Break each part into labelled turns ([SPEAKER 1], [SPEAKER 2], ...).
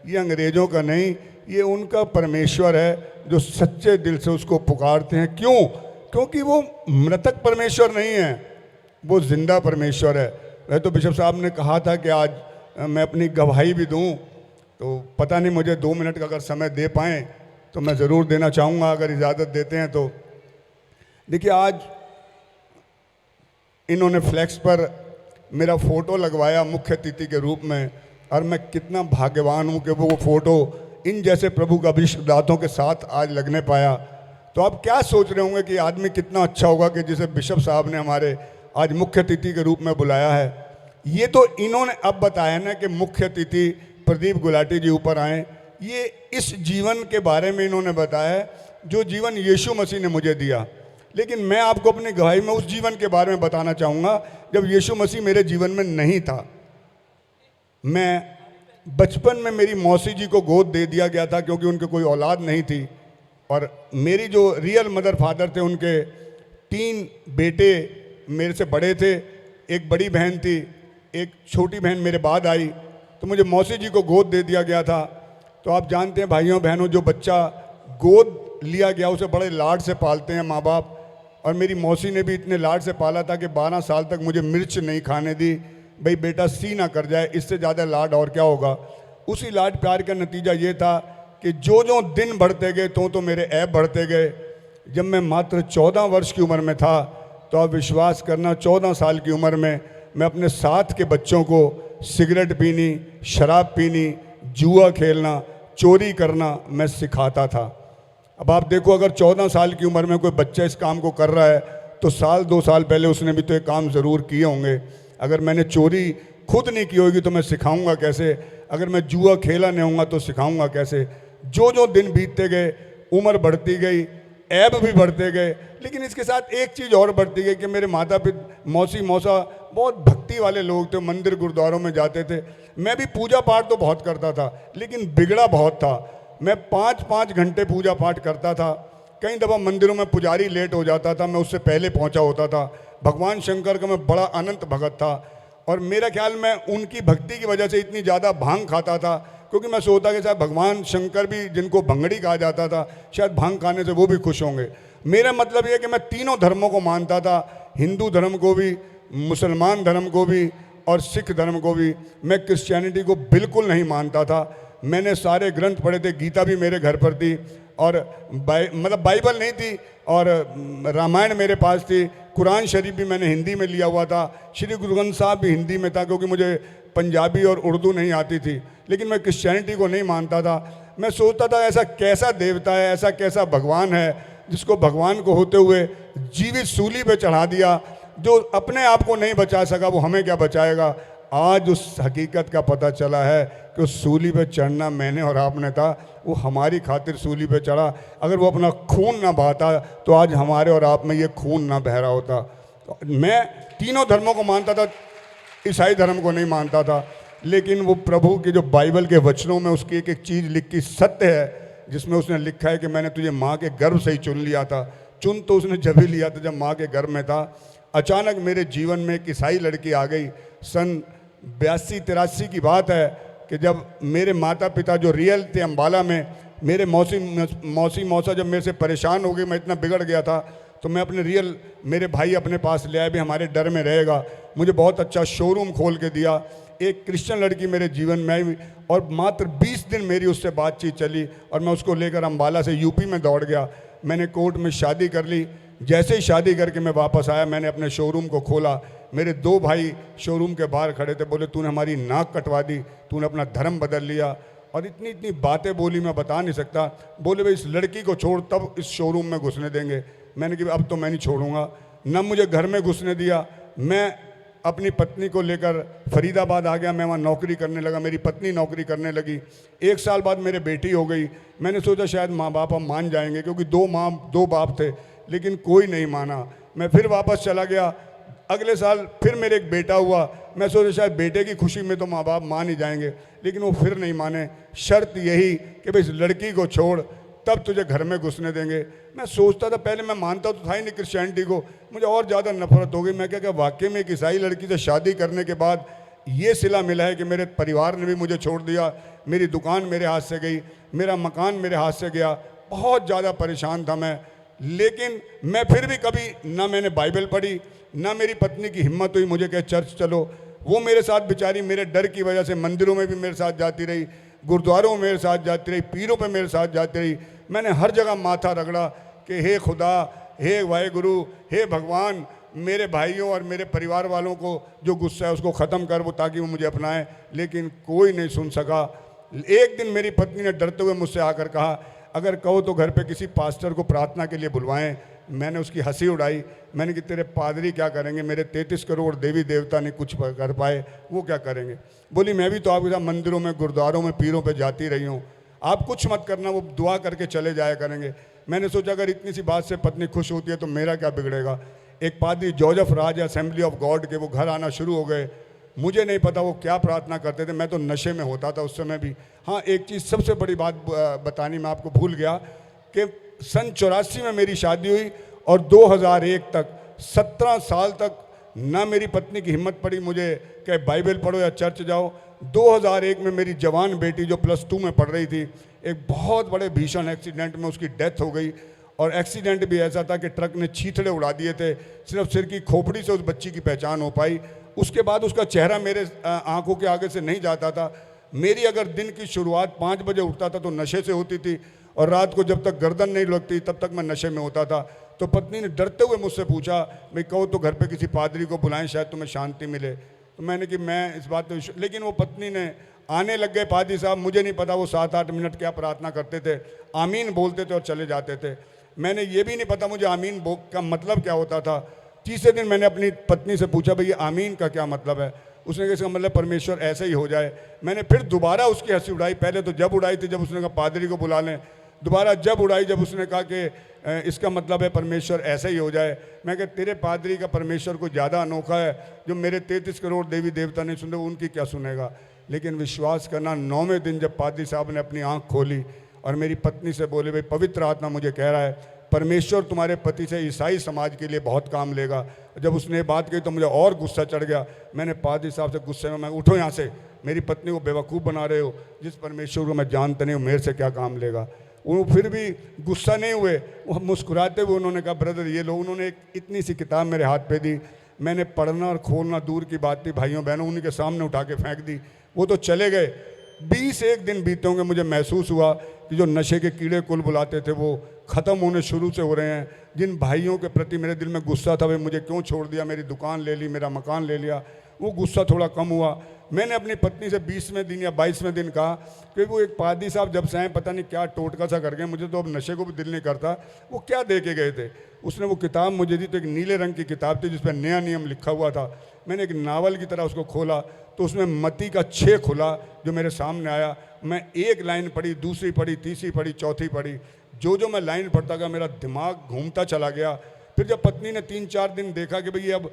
[SPEAKER 1] ये अंग्रेज़ों का नहीं, ये उनका परमेश्वर है जो सच्चे दिल से उसको पुकारते हैं। क्यों? क्योंकि वो मृतक परमेश्वर नहीं है, वो जिंदा परमेश्वर है। वह तो बिशप साहब ने कहा था कि आज मैं अपनी गवाही भी दूं, तो पता नहीं मुझे 2 मिनट का अगर समय दे पाएँ तो मैं ज़रूर देना चाहूँगा, अगर इजाज़त देते हैं तो। देखिए, आज इन्होंने फ्लैक्स पर मेरा फ़ोटो लगवाया मुख्य अतिथि के रूप में, और मैं कितना भाग्यवान हूँ कि वो फ़ोटो इन जैसे प्रभु का अभिषिक्त दातों के साथ आज लगने पाया। तो आप क्या सोच रहे होंगे कि आदमी कितना अच्छा होगा कि जिसे बिशप साहब ने हमारे आज मुख्य अतिथि के रूप में बुलाया है। ये तो इन्होंने अब बताया ना कि मुख्य अतिथि प्रदीप गुलाटी जी ऊपर आए। ये इस जीवन के बारे में इन्होंने बताया जो जीवन यीशु मसीह ने मुझे दिया। लेकिन मैं आपको अपनी गवाही में उस जीवन के बारे में बताना चाहूँगा जब यीशु मसीह मेरे जीवन में नहीं था। मैं बचपन में मेरी मौसी जी को गोद दे दिया गया था क्योंकि उनके कोई औलाद नहीं थी, और मेरी जो रियल मदर फादर थे उनके 3 बेटे मेरे से बड़े थे, एक बड़ी बहन थी, एक छोटी बहन मेरे बाद आई, तो मुझे मौसी जी को गोद दे दिया गया था। तो आप जानते हैं भाइयों बहनों, जो बच्चा गोद लिया गया उसे बड़े लाड से पालते हैं माँ बाप, और मेरी मौसी ने भी इतने लाड से पाला था कि 12 साल तक मुझे मिर्च नहीं खाने दी, भाई बेटा सी ना कर जाए, इससे ज़्यादा लाड और क्या होगा। उसी लाड प्यार का नतीजा ये था कि जो जो दिन बढ़ते गए तो मेरे ऐब बढ़ते गए। जब मैं मात्र 14 वर्ष की उम्र में था तो आप विश्वास करना, 14 साल की उम्र में मैं अपने साथ के बच्चों को सिगरेट पीनी, शराब पीनी, जुआ खेलना, चोरी करना मैं सिखाता था। अब आप देखो, अगर 14 साल की उम्र में कोई बच्चा इस काम को कर रहा है तो साल 2 साल पहले उसने भी तो एक काम ज़रूर किए होंगे। अगर मैंने चोरी खुद नहीं की होगी तो मैं सिखाऊंगा कैसे? अगर मैं जुआ खेला नहीं होऊंगा तो सिखाऊंगा कैसे? जो जो दिन बीतते गए, उम्र बढ़ती गई, ऐब भी बढ़ते गए, लेकिन इसके साथ एक चीज़ और बढ़ती गई कि मेरे माता पिता, मौसी मौसा बहुत भक्ति वाले लोग थे, मंदिर गुरुद्वारों में जाते थे। मैं भी पूजा पाठ तो बहुत करता था, लेकिन बिगड़ा बहुत था। मैं 5-5 घंटे पूजा पाठ करता था। कई दफ़ा मंदिरों में पुजारी लेट हो जाता था, मैं उससे पहले पहुंचा होता था। भगवान शंकर का मैं बड़ा अनंत भगत था, और मेरा ख्याल मैं उनकी भक्ति की वजह से इतनी ज़्यादा भांग खाता था, क्योंकि मैं सोचता कि शायद भगवान शंकर भी, जिनको भंगड़ी कहा जाता था, शायद भांग खाने से वो भी खुश होंगे। मेरा मतलब ये कि मैं तीनों धर्मों को मानता था, हिंदू धर्म को भी, मुसलमान धर्म को भी और सिख धर्म को भी। मैं क्रिश्चियनिटी को बिल्कुल नहीं मानता था। मैंने सारे ग्रंथ पढ़े थे, गीता भी मेरे घर पर थी, और मतलब बाइबल नहीं थी, और रामायण मेरे पास थी, कुरान शरीफ भी मैंने हिंदी में लिया हुआ था, श्री गुरु ग्रंथ साहब भी हिंदी में था, क्योंकि मुझे पंजाबी और उर्दू नहीं आती थी। लेकिन मैं क्रिश्चियनिटी को नहीं मानता था। मैं सोचता था ऐसा कैसा देवता है, ऐसा कैसा भगवान है जिसको भगवान को होते हुए जीवित सूली पे चढ़ा दिया, जो अपने आप को नहीं बचा सका वो हमें क्या बचाएगा। आज उस हकीकत का पता चला है कि उस सूली पे चढ़ना मैंने और आपने था, वो हमारी खातिर सूली पे चढ़ा। अगर वो अपना खून ना बहाता तो आज हमारे और आप में ये खून ना बह रहा होता। तो मैं तीनों धर्मों को मानता था, ईसाई धर्म को नहीं मानता था। लेकिन वो प्रभु के जो बाइबल के वचनों में उसकी एक एक चीज़ लिखी सत्य है, जिसमें उसने लिखा है कि मैंने तुझे माँ के गर्भ से ही चुन लिया था। चुन तो उसने जब ही लिया था जब माँ के गर्भ में था। अचानक मेरे जीवन में एक ईसाई लड़की आ गई। सन 82-83 की बात है कि जब मेरे माता पिता जो रियल थे अम्बाला में, मेरे मौसी मौसा जब मेरे से परेशान हो गई, मैं इतना बिगड़ गया था, तो मैं अपने रियल मेरे भाई अपने पास ले आया, भी हमारे डर में रहेगा। मुझे बहुत अच्छा शोरूम खोल के दिया। एक क्रिश्चियन लड़की मेरे जीवन में आई, और मात्र 20 दिन मेरी उससे बातचीत चली, और मैं उसको लेकर अम्बाला से यूपी में दौड़ गया। मैंने कोर्ट में शादी कर ली। जैसे ही शादी करके मैं वापस आया, मैंने अपने शोरूम को खोला। मेरे 2 भाई शोरूम के बाहर खड़े थे, बोले तूने हमारी नाक कटवा दी, तूने अपना धर्म बदल लिया, और इतनी इतनी बातें बोली मैं बता नहीं सकता। बोले भाई इस लड़की को छोड़, तब इस शोरूम में घुसने देंगे। मैंने कहा अब तो मैं नहीं छोड़ूंगा। न मुझे घर में घुसने दिया। मैं अपनी पत्नी को लेकर फरीदाबाद आ गया। मैं वहाँ नौकरी करने लगा, मेरी पत्नी नौकरी करने लगी। 1 साल बाद मेरे बेटी हो गई। मैंने सोचा शायद माँ बाप हम मान जाएंगे, क्योंकि 2 माँ 2 बाप थे, लेकिन कोई नहीं माना। मैं फिर वापस चला गया। अगले साल फिर मेरे एक बेटा हुआ। मैं सोचा शायद बेटे की खुशी में तो माँ बाप मान ही जाएंगे, लेकिन वो फिर नहीं माने। शर्त यही कि भाई इस लड़की को छोड़, तब तुझे घर में घुसने देंगे। मैं सोचता था, पहले मैं मानता तो था ही नहीं क्रिश्चियनिटी को, मुझे और ज़्यादा नफरत हो गई। मैं क्या वाकई में एक ईसाई लड़की से शादी करने के बाद ये सिला मिला है कि मेरे परिवार ने भी मुझे छोड़ दिया, मेरी दुकान मेरे हाथ से गई, मेरा मकान मेरे हाथ से गया, बहुत ज़्यादा परेशान था मैं। लेकिन मैं फिर भी कभी ना मैंने बाइबल पढ़ी, ना मेरी पत्नी की हिम्मत हुई मुझे कहे चर्च चलो। वो मेरे साथ बेचारी मेरे डर की वजह से मंदिरों में भी मेरे साथ जाती रही, गुरुद्वारों में मेरे साथ जाती रही, पीरों पे मेरे साथ जाती रही। मैंने हर जगह माथा रगड़ा कि हे खुदा, हे वाहेगुरु, हे भगवान, मेरे भाइयों और मेरे परिवार वालों को जो गुस्सा है उसको ख़त्म कर, वो ताकि वो मुझे अपनाएं। लेकिन कोई नहीं सुन सका। एक दिन मेरी पत्नी ने डरते हुए मुझसे आकर कहा, अगर कहो तो घर पे किसी पास्टर को प्रार्थना के लिए बुलवाएं। मैंने उसकी हंसी उड़ाई। मैंने कि तेरे पादरी क्या करेंगे, मेरे 33 करोड़ देवी देवता नहीं कुछ कर पाए, वो क्या करेंगे। बोली मैं भी तो आपके साथ मंदिरों में, गुरुद्वारों में, पीरों पे जाती रही हूँ, आप कुछ मत करना, वो दुआ करके चले जाया करेंगे। मैंने सोचा अगर इतनी सी बात से पत्नी खुश होती है तो मेरा क्या बिगड़ेगा। एक पादरी Joseph Raj assembly of God के वो घर आना शुरू हो गए। मुझे नहीं पता वो क्या प्रार्थना करते थे, मैं तो नशे में होता था उस समय भी। हाँ, एक चीज़ सबसे बड़ी बात बतानी मैं आपको भूल गया कि सन 84 में मेरी शादी हुई और 2001 तक 17 साल तक ना मेरी पत्नी की हिम्मत पड़ी मुझे कि बाइबल पढ़ो या चर्च जाओ। 2001 में मेरी जवान बेटी जो +2 में पढ़ रही थी, एक बहुत बड़े भीषण एक्सीडेंट में उसकी डेथ हो गई। और एक्सीडेंट भी ऐसा था कि ट्रक ने छींथड़े उड़ा दिए थे, सिर्फ सिर की खोपड़ी से उस बच्ची की पहचान हो पाई। उसके बाद उसका चेहरा मेरे आंखों के आगे से नहीं जाता था। मेरी अगर दिन की शुरुआत 5 बजे उठता था तो नशे से होती थी, और रात को जब तक गर्दन नहीं लगती तब तक मैं नशे में होता था। तो पत्नी ने डरते हुए मुझसे पूछा, भाई कहो तो घर पे किसी पादरी को बुलाएं, शायद तुम्हें शांति मिले। तो मैंने कि मैं इस बात पे, लेकिन वो पत्नी ने, आने लग गए पादरी साहब, मुझे नहीं पता वो 7-8 मिनट क्या प्रार्थना करते थे, आमीन बोलते थे और चले जाते थे। मैंने ये भी नहीं पता मुझे आमीन का मतलब क्या होता था। तीसरे दिन मैंने अपनी पत्नी से पूछा, भाई ये आमीन का क्या मतलब है। उसने कहा इसका मतलब परमेश्वर ऐसे ही हो जाए। मैंने फिर दोबारा उसकी हंसी उड़ाई। पहले तो जब उड़ाई थी जब उसने कहा पादरी को बुला लें, दोबारा जब उड़ाई जब उसने कहा कि इसका मतलब है परमेश्वर ऐसे ही हो जाए। मैं कहा तेरे पादरी का परमेश्वर कोई ज़्यादा अनोखा है, जो मेरे 33 करोड़ देवी देवता नहीं सुनते उनकी क्या सुनेगा। लेकिन विश्वास करना, 9वें दिन जब पादरी साहब ने अपनी आँख खोली और मेरी पत्नी से बोले, भाई पवित्र आत्मा मुझे कह रहा है परमेश्वर तुम्हारे पति से ईसाई समाज के लिए बहुत काम लेगा। जब उसने बात कही तो मुझे और गुस्सा चढ़ गया। मैंने पादरी साहब से गुस्से में, मैं उठो यहाँ से, मेरी पत्नी को बेवकूफ़ बना रहे हो, जिस परमेश्वर को मैं जानता नहीं हूँ मेरे से क्या काम लेगा। वो फिर भी गुस्सा नहीं हुए, वो मुस्कुराते हुए उन्होंने कहा ब्रदर ये लो। उन्होंने एक इतनी सी किताब मेरे हाथ पे दी। मैंने पढ़ना और खोलना दूर की बात थी, भाइयों बहनों उन्हीं के सामने उठा के फेंक दी। वो तो चले गए। 21 दिन बीते होंगे, मुझे महसूस हुआ कि जो नशे के कीड़े कुल बुलाते थे वो ख़त्म होने शुरू से हो रहे हैं। जिन भाइयों के प्रति मेरे दिल में गुस्सा था, वे मुझे क्यों छोड़ दिया, मेरी दुकान ले ली, मेरा मकान ले लिया, वो गुस्सा थोड़ा कम हुआ। मैंने अपनी पत्नी से 20वें दिन या 22वें दिन कहा कि वो एक पादरी साहब जब से आए पता नहीं क्या टोटका सा कर गए, मुझे तो अब नशे को भी दिल नहीं करता। वो क्या दे के गए थे, उसने वो किताब मुझे दी, तो एक नीले रंग की किताब थी जिस पर नया नियम लिखा हुआ था। मैंने एक नावल की तरह उसको खोला तो उसमें मत्ती का 6 खुला जो मेरे सामने आया। मैं एक लाइन पढ़ी, दूसरी पढ़ी, तीसरी पढ़ी, चौथी पढ़ी। जो मैं लाइन पढ़ता गया मेरा दिमाग घूमता चला गया। फिर जब पत्नी ने 3-4 दिन देखा कि भाई ये अब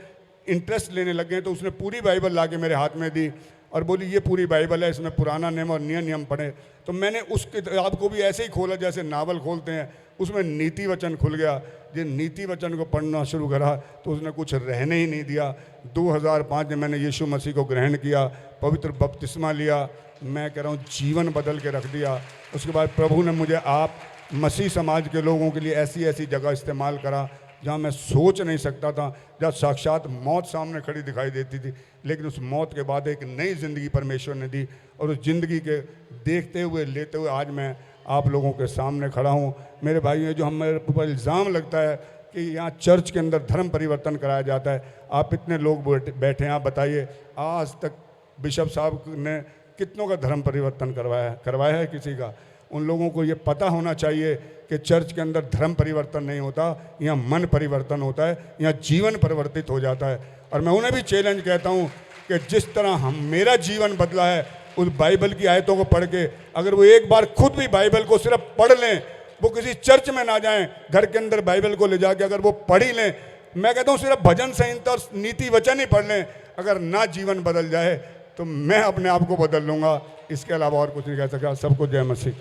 [SPEAKER 1] इंटरेस्ट लेने लग गए, तो उसने पूरी बाइबल ला के मेरे हाथ में दी और बोली ये पूरी बाइबल है, इसमें पुराना नियम और नया नियम पढ़े। तो मैंने उस किताब को भी ऐसे ही खोला जैसे नावल खोलते हैं, उसमें नीति वचन खुल गया। जिन नीति वचन को पढ़ना शुरू करा तो उसने कुछ रहने ही नहीं दिया। 2005 में मैंने यीशु मसीह को ग्रहण किया, पवित्र बपतिस्मा लिया। मैं कह रहा हूँ जीवन बदल के रख दिया। उसके बाद प्रभु ने मुझे आप मसीह समाज के लोगों के लिए ऐसी ऐसी जगह इस्तेमाल करा जहाँ मैं सोच नहीं सकता था, जहाँ साक्षात मौत सामने खड़ी दिखाई देती थी। लेकिन उस मौत के बाद एक नई ज़िंदगी परमेश्वर ने दी, और उस ज़िंदगी के देखते हुए लेते हुए आज मैं आप लोगों के सामने खड़ा हूँ। मेरे भाइयों, जो हमारे ऊपर इल्ज़ाम लगता है कि यहाँ चर्च के अंदर धर्म परिवर्तन कराया जाता है, आप इतने लोग बैठे हैं, आप बताइए आज तक बिशप साहब ने कितनों का धर्म परिवर्तन करवाया है किसी का? उन लोगों को ये पता होना चाहिए कि चर्च के अंदर धर्म परिवर्तन नहीं होता, यहाँ मन परिवर्तन होता है, यहाँ जीवन परिवर्तित हो जाता है। और मैं उन्हें भी चैलेंज कहता हूँ कि जिस तरह मेरा जीवन बदला है उस बाइबल की आयतों को पढ़ के, अगर वो एक बार खुद भी बाइबल को सिर्फ पढ़ लें, वो किसी चर्च में ना जाएं, घर के अंदर बाइबल को ले जाके अगर वो पढ़ ही लें, मैं कहता हूँ सिर्फ भजन संहिता और नीति वचन ही पढ़ लें, अगर ना जीवन बदल जाए तो मैं अपने आप को बदल लूँगा। इसके अलावा और कुछ नहीं कह सकता। सबको जय मसीह।